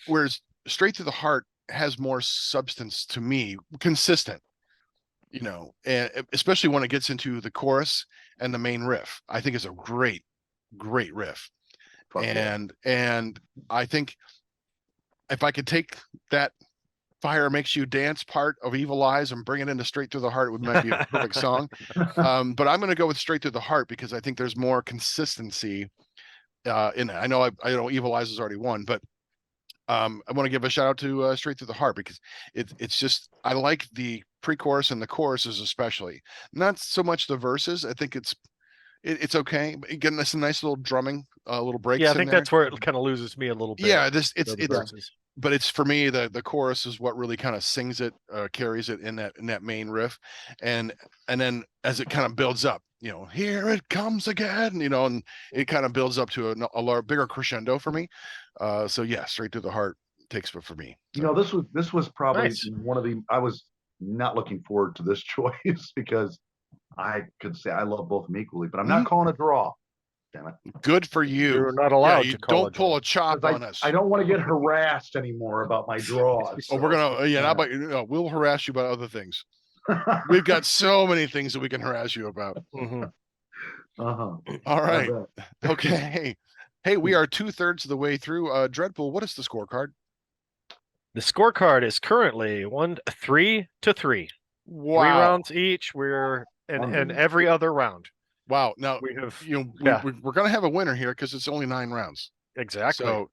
whereas Straight Through the Heart has more substance to me, consistent, and especially when it gets into the chorus and the main riff. I think it's a great riff. Fuck yeah. And I think if I could take that fire makes you dance part of Evil Eyes and bring it into Straight Through the Heart, it might be a perfect song. But I'm going to go with Straight Through the Heart because I think there's more consistency in it. I know Evil Eyes has already won, but I want to give a shout out to Straight Through the Heart because it's just, I like the pre-chorus and the choruses especially. Not so much the verses. I think it's okay. Getting some nice little drumming, little breaks. Yeah, I think in there. that's where it kind of loses me a little bit. Yeah, verses. but it's for me the chorus is what really kind of sings it, carries it in that main riff, and then as it kind of builds up, here it comes again, and it kind of builds up to a bigger crescendo for me. So yeah, Straight Through the Heart takes it for me. So. This was probably Nice. one of the. I was not looking forward to this choice because I could say I love both of them equally, but I'm not calling a draw. Damn it. Good for you. You're not allowed you to call don't pull a chop on us. I don't want to get harassed anymore about my draws. Oh, we're gonna we'll harass you about other things. We've got so many things that we can harass you about. Mm-hmm. All right. Okay. Hey, we are 2/3 of the way through. Dreadbull, what is the scorecard? The scorecard is currently 3-3. Wow. 3 rounds each. We're in every other round. Wow. Now We have we're gonna have a winner here because it's only 9 rounds. exactly. So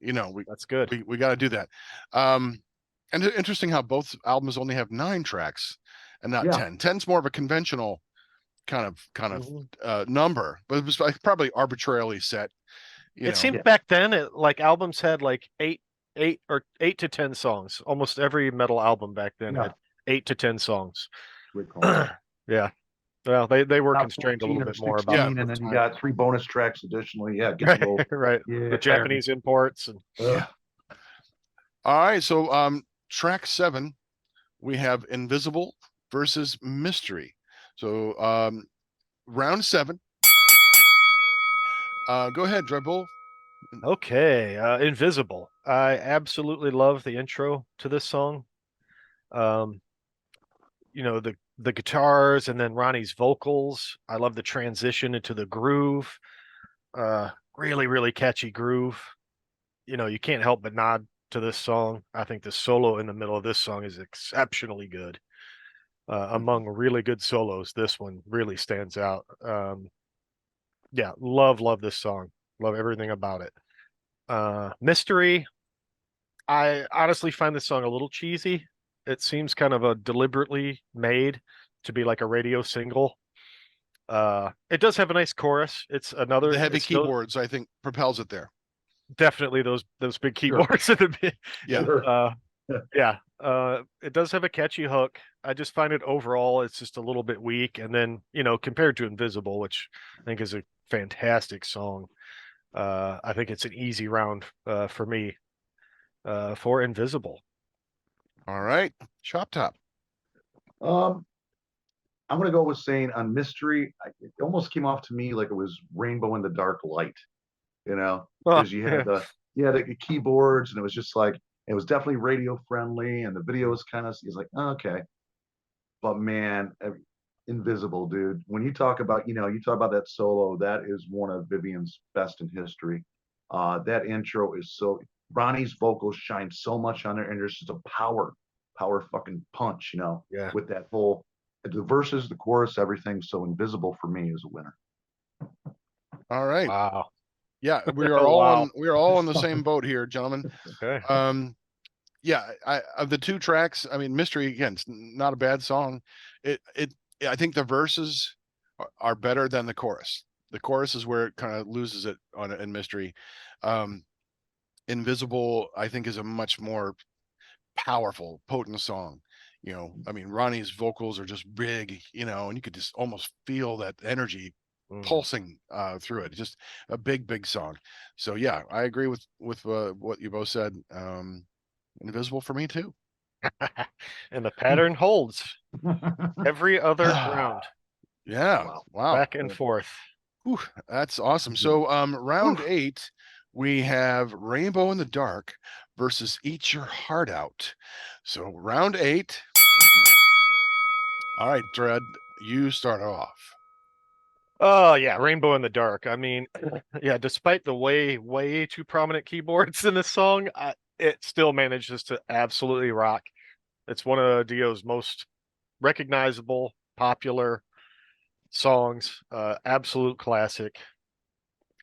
That's good. we got to do that. And interesting how both albums only have 9 tracks and not 10. 10's more of a conventional kind of number, but it was probably arbitrarily set. It seemed back then albums had like 8 to 10 songs. Almost every metal album back then had 8 to 10 songs. Yeah. Well, they were constrained a little bit more about and then you got 3 bonus tracks additionally. Yeah, get right. Yeah, the Japanese imports and yeah. All right, so track 7, we have Invisible versus Mystery. So round 7. Go ahead, Dreadbull. Okay, Invisible. I absolutely love the intro to this song. The guitars and then Ronnie's vocals. I love the transition into the groove. Really, really catchy groove. You can't help but nod to this song. I think the solo in the middle of this song is exceptionally good. Among really good solos, this one really stands out. Yeah, love this song. Love everything about it. Mystery. I honestly find this song a little cheesy. It seems kind of a deliberately made to be like a radio single. It does have a nice chorus. It's another The heavy it's no- keyboards, I think, propels it there. definitely those big keyboards at the bit. Yeah. Sure. Yeah. It does have a catchy hook. I just find it overall it's just a little bit weak. And then, compared to Invisible, which I think is a fantastic song, I think it's an easy round for me for Invisible. All right. Chop Top. Um, I'm gonna go with saying on Mystery, it almost came off to me like it was Rainbow in the Dark Light, because you had the keyboards and it was just like it was definitely radio friendly and the video was kind of it's like okay, but man, Invisible, dude. When you talk about you talk about that solo, that is one of Vivian's best in history. That intro is so Ronnie's vocals shine so much on there, and there's just a power fucking punch, Yeah. with that whole the verses, the chorus, everything. So Invisible for me is a winner. All right. Wow. Yeah, we are Oh, all wow. we are all in the same boat here, gentlemen. Okay. Yeah, of the two tracks, I mean, Mystery again, it's not a bad song. I think the verses are better than the chorus. The chorus is where it kind of loses it in Mystery. Invisible, I think, is a much more powerful, potent song. I mean, Ronnie's vocals are just big, and you could just almost feel that energy pulsing through it. Just a big song. So yeah, I agree with what you both said. Invisible for me too. And the pattern holds every other round. Yeah. Wow. Back and forth. Whew, that's awesome. So round 8, we have Rainbow in the Dark versus Eat Your Heart Out. So round 8. All right, Dread, you start off. Oh yeah, Rainbow in the Dark. I mean, yeah, despite the way too prominent keyboards in this song, it still manages to absolutely rock. It's one of Dio's most recognizable, popular songs. Absolute classic.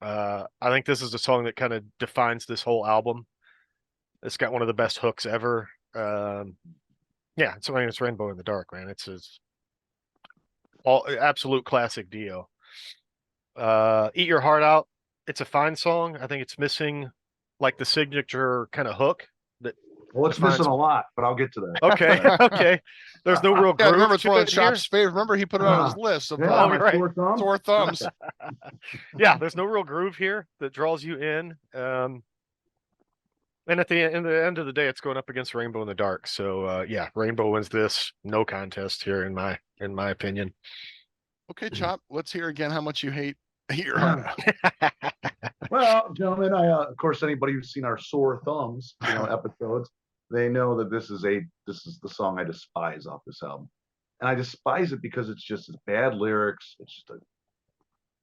I think this is a song that kind of defines this whole album. It's got one of the best hooks ever. Yeah, it's Rainbow in the Dark, man. It's all absolute classic Dio. Eat Your Heart Out. It's a fine song. I think it's missing like the signature kind of hook that Well, it's defines- missing a lot, but I'll get to that. Okay, okay. There's no real Yeah, I groove remember it's to one of it here. Chop's favorite. Remember he put it on his list of Yeah, my my right. sore thumb. sore thumbs. Yeah, there's no real groove here that draws you in. And at the end of the day, it's going up against Rainbow in the Dark. So yeah, Rainbow wins this. No contest here in my opinion. Okay, Chop, let's hear again how much you hate Eat Your Heart Out. Well, gentlemen, of course, anybody who's seen our sore thumbs, episodes, they know that this is the song I despise off this album, and I despise it because it's bad lyrics. It's just a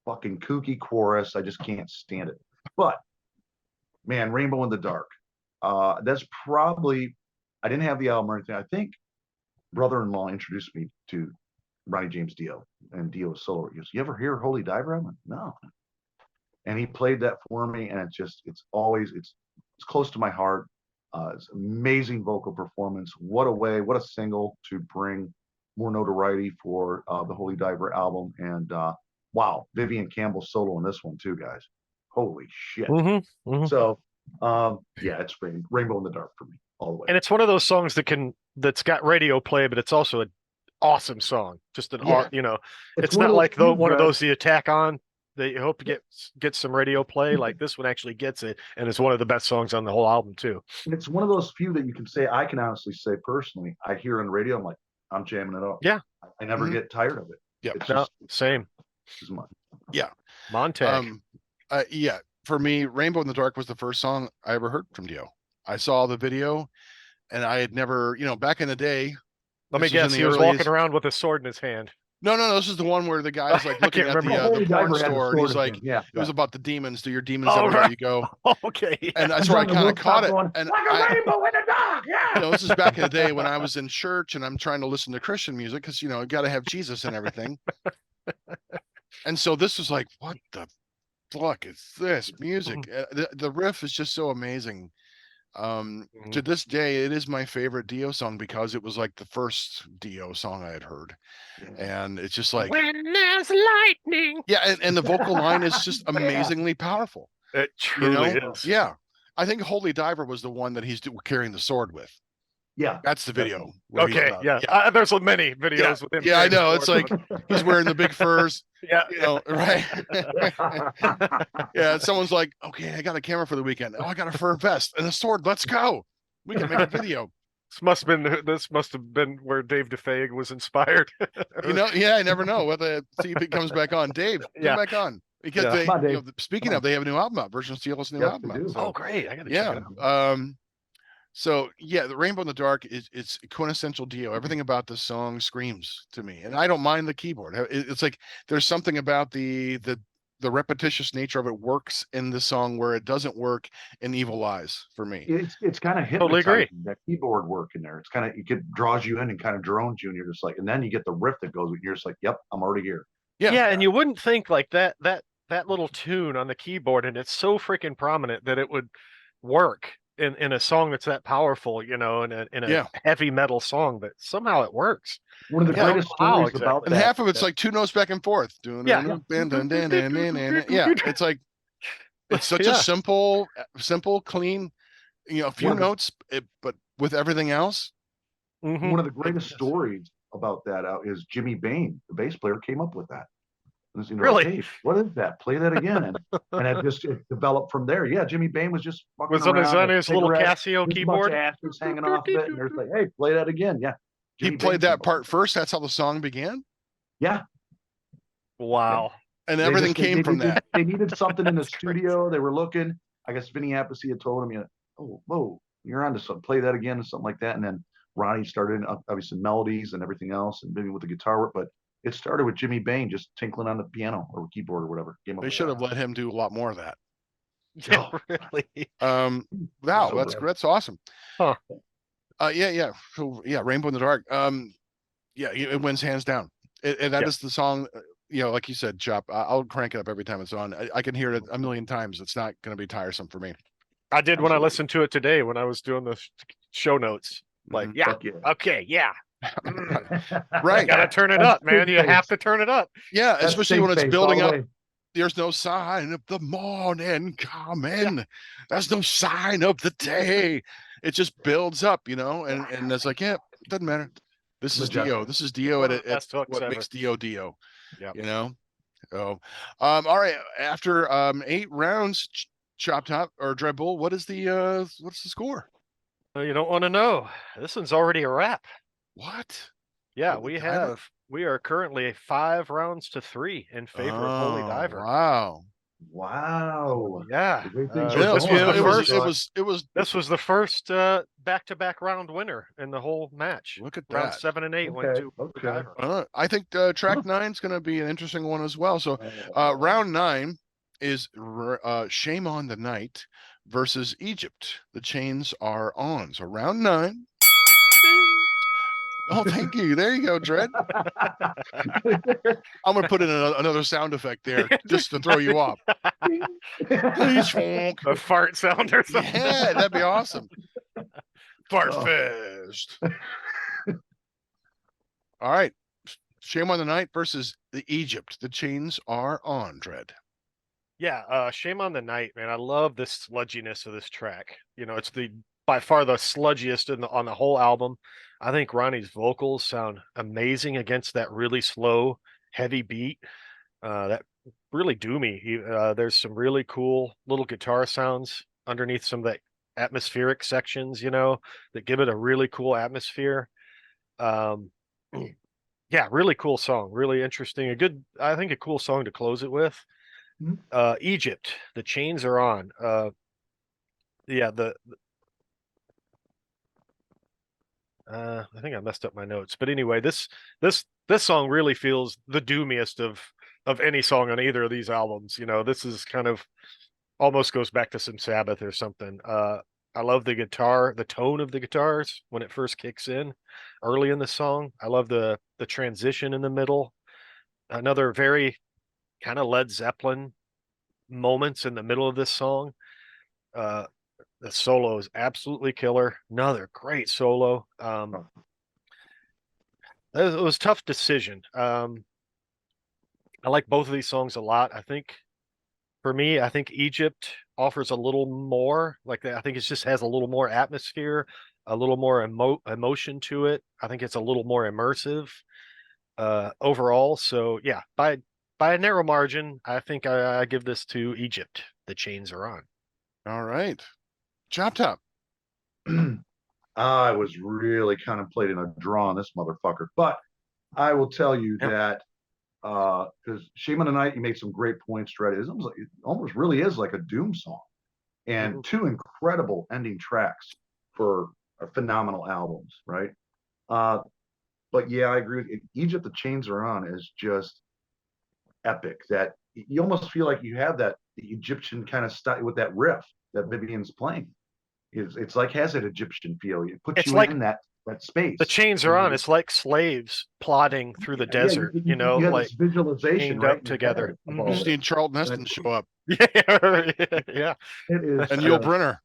fucking kooky chorus. I just can't stand it. But man, Rainbow in the Dark. That's probably I didn't have the album or anything. I think brother-in-law introduced me to Ronnie James Dio and Dio's solo. He goes, "You ever hear Holy Diver?" I'm like, "No." And he played that for me, and it's close to my heart. It's amazing vocal performance. What a single to bring more notoriety for the Holy Diver album. And wow, Vivian Campbell solo in this one too, guys. Holy shit. Mm-hmm, mm-hmm. So yeah, it's Rainbow in the Dark for me all the way. And it's one of those songs that's got radio play, but it's also an awesome song. Just an it's not like one of those you attack on that you hope to get some radio play. Like this one actually gets it, and it's one of the best songs on the whole album too. It's one of those few that you can say, I can honestly say personally, I hear on the radio, I'm like, I'm jamming it up. Yeah. I never get tired of it. Yeah. It's No, same. as much. Yeah. Montag. Yeah. For me, Rainbow in the Dark was the first song I ever heard from Dio. I saw the video, and I had never, back in the day. Let me guess, he was walking around with a sword in his hand. No. This is the one where the guy's like looking at the porn store, and he's like, it was about the demons. Do your demons everywhere you go? Okay. And that's where I kind of caught it. And like a rainbow in the dark. Yeah. This is back in the day when I was in church and I'm trying to listen to Christian music because you got to have Jesus and everything. And so this was like, what the fuck is this music? The riff is just so amazing. To this day, it is my favorite Dio song because it was like the first Dio song I had heard. And it's just like, When there's lightning. yeah, and the vocal line is just Yeah. amazingly powerful. It truly know? is. Yeah. I think Holy Diver was the one that he's carrying the sword with. Yeah. That's the video. where he's Okay, about- yeah. There's many videos with him. Yeah, I carrying the know. It's sword, like he's wearing the big furs, yeah, you know, right? Yeah, someone's like, okay, I got a camera for the weekend. Oh, I got a fur vest and a sword. Let's go. We can make a video. This must have been where Dave DeFeig was inspired. You know, yeah, I never know whether see if it comes back on. Dave, come Yeah. back on. Because Yeah. they, Come on, you know, Dave. speaking of, they have a new album out. Version of Steel's new Yes, album they out. do. So, Oh, great! I gotta check yeah. it out. So yeah, the Rainbow in the Dark it's quintessential Dio. Everything about the song screams to me, and I don't mind the keyboard. It's like there's something about the repetitious nature of it works in the song where it doesn't work in Evil Eyes for me. It's kind of Totally agree. hypnotizing, that keyboard work in there. It's kind of, draws you in and kind of drones you, and you're just like, and then you get the riff that goes with, you're just like, yep, I'm already here. Yeah. And you wouldn't think like that little tune on the keyboard, and it's so freaking prominent that it would work in a song that's that powerful, you know, in a Yeah. heavy metal song, but somehow it works. One of the Yeah, greatest wow, stories exactly. about And that, half of it's like two notes back and forth. Yeah. Yeah. It's like it's such a Yeah. simple, clean, you know, a few One of the- notes, but with everything else. Mhm. one of the greatest stories about that is Jimmy Bain, the bass player, came up with that. And, Really? Hey, what is that? Play that again. And it developed from there. Yeah, Jimmy Bain was just fucking Was on his around, little cigarette, Casio this much keyboard. ashes hanging off of it, and there's like, hey, play that again. Yeah. He Jimmy played Bain came that up part with it. first. That's how the song began, Yeah. Wow. and They everything just- they came from needed- that. They needed something in the That's crazy. studio. They were looking. I guess Vinny Appice had told him, oh, whoa, you're onto something. Play that again, or something like that. And then Ronnie started obviously melodies and everything else, and maybe with the guitar work. But it started with Jimmy Bain just tinkling on the piano or keyboard or whatever. They should have let him do a lot more of that. Yeah, really. Wow, So bad. that's awesome. Huh. Yeah. So yeah, Rainbow in the Dark. Yeah, it wins hands down. And that Yeah. is the song. You know, like you said, Chop. I'll crank it up every time it's on. I can hear it a million times. It's not going to be tiresome for me. I did when I Absolutely. listened to it today when I was doing the show notes. Like, Mhm. yeah, Fuck yeah. okay, yeah. Right. Gotta turn it up, man. You have to turn it up. Yeah, That's especially Stink when it's Face building all the up. way. There's no sign of the morning coming. There's no sign of the day. It just builds up, you know, and it's like, yeah, it doesn't matter. This is Majestic. Dio. This is Dio One at of the best hooks what ever. makes Dio Dio. Yep. You know. So, all right. After 8 rounds, Chop Top or Dreadbull, what's the score? Well, you don't want to know. This one's already a wrap. What? Yeah, Holy we Diver? we are currently 5 rounds to 3 in favor of Holy Oh, Diver. Wow. Wow. Yeah. The way things Uh, are Yeah, this going, was the I first- thought- it was This was the first back-to-back round winner in the whole match. look at Round that. 7 and 8 went Okay, to Holy okay. Diver. I think track 9 is going to be an interesting one as well. So round 9 is Shame on the Night versus Egypt. The chains are on. So round 9. Oh, thank you. There you go, Dread. I'm going to put in another sound effect there just to throw you off. Please, Schwonk. A fart sound or something. Yeah, that'd be awesome. Fart Oh. Fest. All right. Shame on the Night versus the Egypt. The chains are on, Dread. Yeah, Shame on the Night, man. I love the sludginess of this track. You know, it's by far the sludgiest on the whole album. I think Ronnie's vocals sound amazing against that really slow, heavy beat. That really doomy. There's some really cool little guitar sounds underneath some of the atmospheric sections, you know, that give it a really cool atmosphere. Yeah, really cool song, really interesting. I think a cool song to close it with. Mhm. Egypt, the chains are on. Yeah, I think I messed up my notes, but anyway, this song really feels the doomiest of any song on either of these albums. You know, this is kind of almost goes back to some Sabbath or something. I love the guitar, the tone of the guitars when it first kicks in early in the song. I love the transition in the middle. Another very kind of Led Zeppelin moments in the middle of this song. The solo is absolutely killer. Another great solo. It was a tough decision. I like both of these songs a lot. I think for me, I think Egypt offers a little more. Like I think it just has a little more atmosphere, a little more emotion to it. I think it's a little more immersive overall. So yeah, by a narrow margin, I think I give this to Egypt. The chains are on. All right. Chop Top. I was really contemplating a draw on this motherfucker, but I will tell you Yeah. that because Shame on the Night, you made some great points, right? It almost really is like a Doom song, and two incredible ending tracks for phenomenal albums, right? But yeah, I agree with you. Egypt, the Chains Are On is just epic. That you almost feel like you have that the Egyptian kind of style with that riff that Vivian's playing. It's like has that Egyptian feel. It puts It's you like in that space. The chains are on. It's like slaves plodding through the desert, you know, you have like this visualization chained right up together. of all Just this. need Charlton Heston to show up. Yeah. It is And Yul Brynner.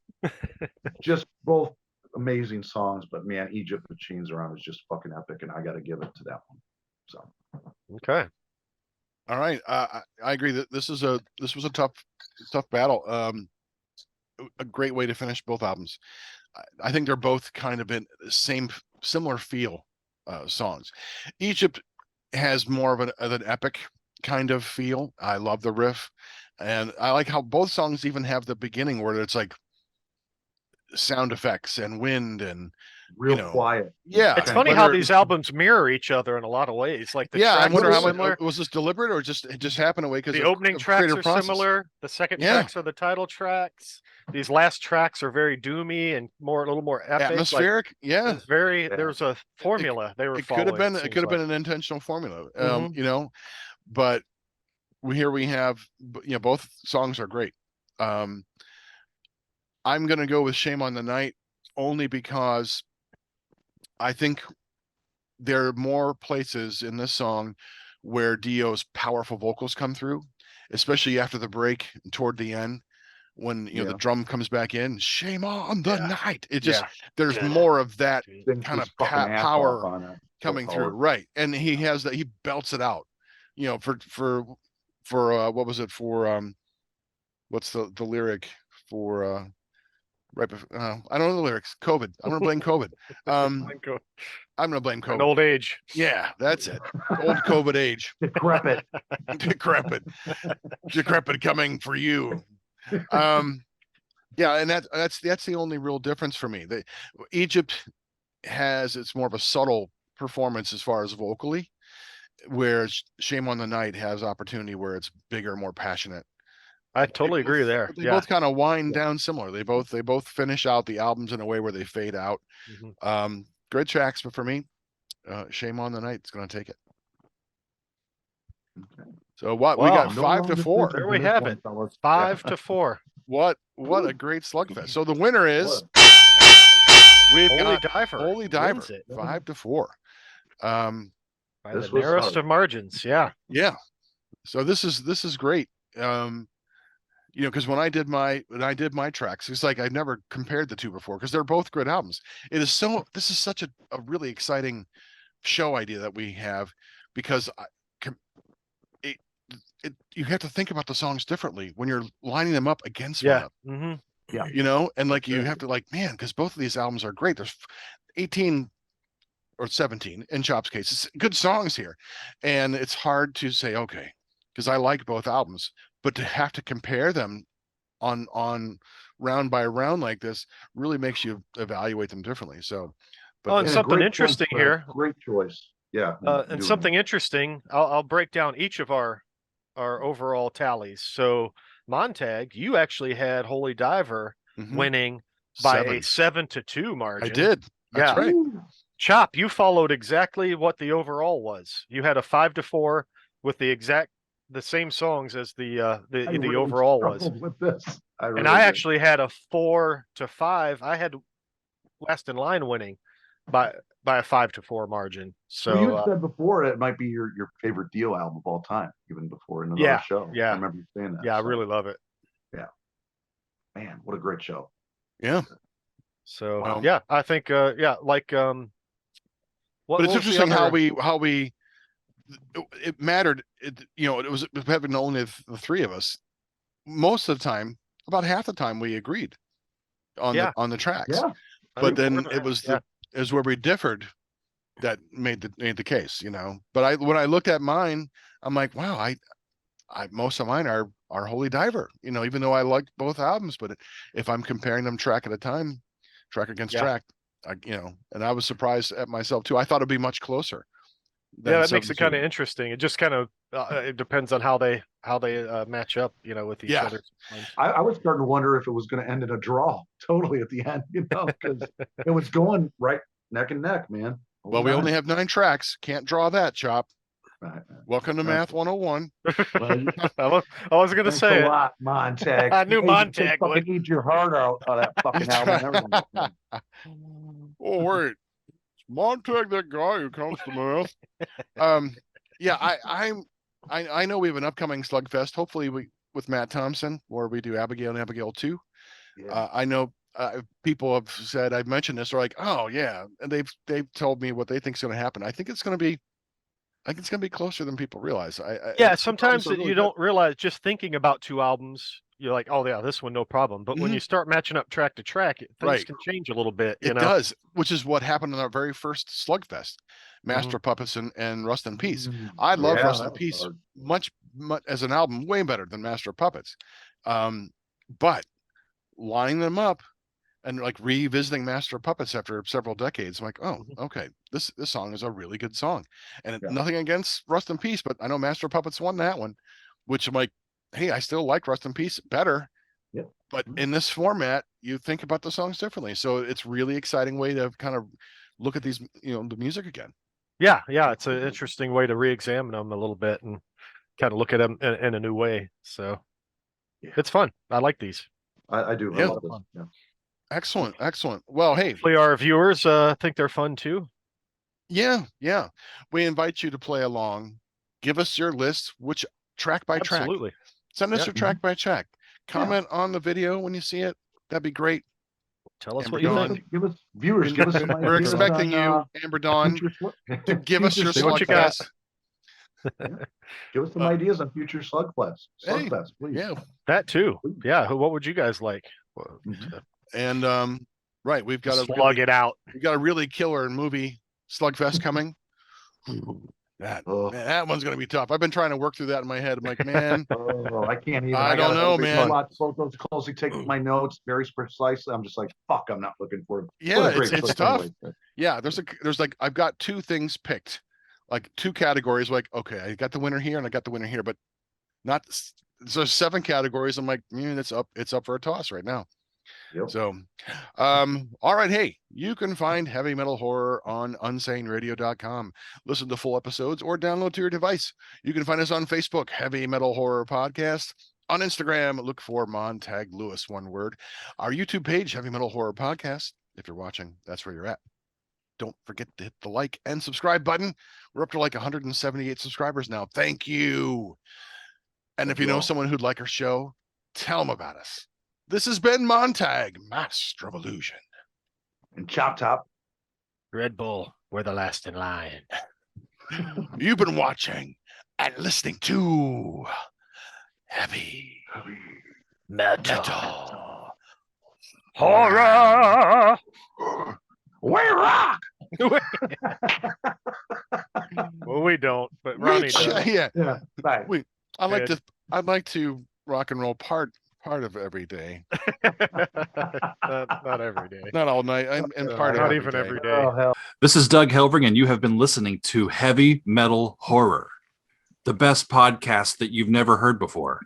just both amazing songs, but man, Egypt with Chains Around is just fucking epic, and I got to give it to that one. So Okay. All right. I agree that this was a tough battle. A great way to finish both albums. I think they're both kind of in the similar feel songs. Egypt has more of an epic kind of feel. I love the riff, and I like how both songs even have the beginning where it's like sound effects and wind and real quiet. Yeah, It's funny how these albums mirror each other in a lot of ways. Like the I tracks wonder are how similar. much was this deliberate or it just happened away because The opening tracks are similar. The second tracks are the title tracks. These last tracks are very doomy and a little more epic, atmospheric. It's there's a formula they were following. It could have been an intentional formula, you know, but here we have, both songs are great. I'm going to go with Shame on the Night only because I think there are more places in this song where Dio's powerful vocals come through, especially after the break toward the end when the drum comes back in. Shame on the night. It just there's more of that kind of power coming through, right? And he has that. He belts it out, for what was it for? What's the lyric for? Right before, I don't know the lyrics. COVID. I'm gonna blame COVID. I'm gonna blame COVID. An old age. Yeah, that's it. Old COVID age. Decrepit. Decrepit coming for you. Yeah, and that's the only real difference for me. Egypt it's more of a subtle performance as far as vocally, whereas Shame on the Night has opportunity where it's bigger, more passionate. I totally agree there. They both kind of wind down similar. They both finish out the albums in a way where they fade out. Great tracks, but for me, Shame on the Night is going to take it. So we got 5-4. There we have it. 5-4. What a great slugfest. So the winner is we've got Holy Diver 5-4. By the narrowest of margins. Yeah. So this is great. Because when I did my tracks, it's like I've never compared the two before because they're both great albums. This is such a really exciting show idea that we have because you have to think about the songs differently when you're lining them up against one another. And like you have to man, because both of these albums are great. There's 18 or 17 in Chop's case. It's good songs here, and it's hard to say okay because I like both albums. But to have to compare them on round by round like this really makes you evaluate them differently. So, and something interesting here. Great choice. Yeah. And something interesting. I'll break down each of our overall tallies. So Montag, you actually had Holy Diver winning by a 7-2 margin. I did. That's right. Chop, you followed exactly what the overall was. You had a 5-4 with the same songs as the overall was. With this. I actually had a 4-5. I had Last in Line winning by a 5-4 margin. So you said before it might be your favorite Dio album of all time, even before another show. Yeah. I remember you saying that. Yeah, I really love it. Yeah. Man, what a great show. Yeah. So Wow. yeah, I think like But it's what was the interesting how other- we it mattered. It was having only the three of us. Most of the time, about half the time, we agreed on Yeah. the tracks. Yeah. But True. then it was Yeah. is where we differed that made the case. But when I looked at mine, I'm like, wow, I most of mine are Holy Diver. Even though I liked both albums, but if I'm comparing them track at a time, track against Yeah. track, and I was surprised at myself too. I thought it'd be much closer. Yeah, that makes it kind of 7-2. interesting. It just kind of it depends on how they match up, with each Yeah. other. Sometimes. I was starting to wonder if it was going to end in a draw totally at the end, because it was going right neck and neck, man. Well, we only have 9 tracks. Can't draw that, Chop. Right. Welcome to Math 101. Well, you- I was gonna thanks say a it. lot, Montag. I knew Hey, Montag fucking would. eat your heart out of that fucking album. and everything. Oh wait, Montag, that guy who counts the math. Yeah, I know we have an upcoming Slugfest. Hopefully, with Matt Thompson, where we do Abigail and Abigail 2. Yeah. I know people have said, I've mentioned this, are like, oh yeah, and they've told me what they think is going to happen. I think it's going to be closer than people realize. Yeah, the sometimes albums are really you good. don't realize, just thinking about 2 albums, you're like, oh yeah, this one no problem. But when Mhm. you start matching up track to track, things Right. can change a little bit. It does, which is what happened in our very first Slugfest, Master Puppets and Rust in Peace. I love Yeah, Rust in that was Peace hard. much as an album, way better than Master of Puppets. But lining them up and like revisiting Master of Puppets after several decades, I'm like, oh, okay, this song is a really good song. And Yeah. nothing against Rust in Peace, but I know Master of Puppets won that one, which I'm like, hey, I still like Rust in Peace better. Yep. But in this format, you think about the songs differently. So it's really exciting way to kind of look at these, the music again. Yeah, it's an interesting way to re-examine them a little bit and kind of look at them in a new way. So Yeah. it's fun. I like these. I do. I Yeah. love this. Yeah. Excellent. Well, hey, Hopefully our viewers think they're fun too. yeah. We invite you to play along. Give us your list, which track by track. Absolutely. Send us Yeah. your track by track. Comment on the video when you see it. That'd be great. Tell us Amber what you Dawn. think. Give us viewers. Give us some ideas. We're expecting on, you, Amber Dawn, to give us your See what you got. Slugfest. Give us some ideas on future Slugfest. Hey, Slugfest, please. Yeah. That too. Yeah. What would you guys like? Mhm. And right, we've got Slug it out. we got a really killer movie Slugfest coming. That Oh. man, that one's gonna be tough. I've been trying to work through that in my head. I'm like, man, Oh, I can't even. I don't gotta know, really man. Watch photos closely, take my notes very precisely. I'm just like, fuck, I'm not looking for it. yeah, What a great it's choice tough. anyway. Yeah, there's like I've got 2 things picked, like 2 categories. Like, okay, I got the winner here and I got the winner here, but not. So 7 categories. I'm like, it's up for a toss right now. Yep. So, all right. Hey, you can find Heavy Metal Horror on unsaneradio.com. Listen to full episodes or download to your device. You can find us on Facebook, Heavy Metal Horror Podcast. On Instagram, look for Montag Lewis, one word. Our YouTube page, Heavy Metal Horror Podcast. If you're watching, that's where you're at. Don't forget to hit the like and subscribe button. We're up to like 178 subscribers now. Thank you. And if you know someone who'd like our show, tell them about us. This has been Montag, Master of Illusion. And Chop Top. Dreadbull, we're the last in line. You've been watching and listening to Heavy Metal Horror. We rock. Well, we don't, but Ronnie does. Yeah, Yeah. Bye. I'd like to rock and roll part of every day, Not every day. not all night, and part of Not every even day. every day. Oh hell. This is Doug Helvering, and you have been listening to Heavy Metal Horror, the best podcast that you've never heard before.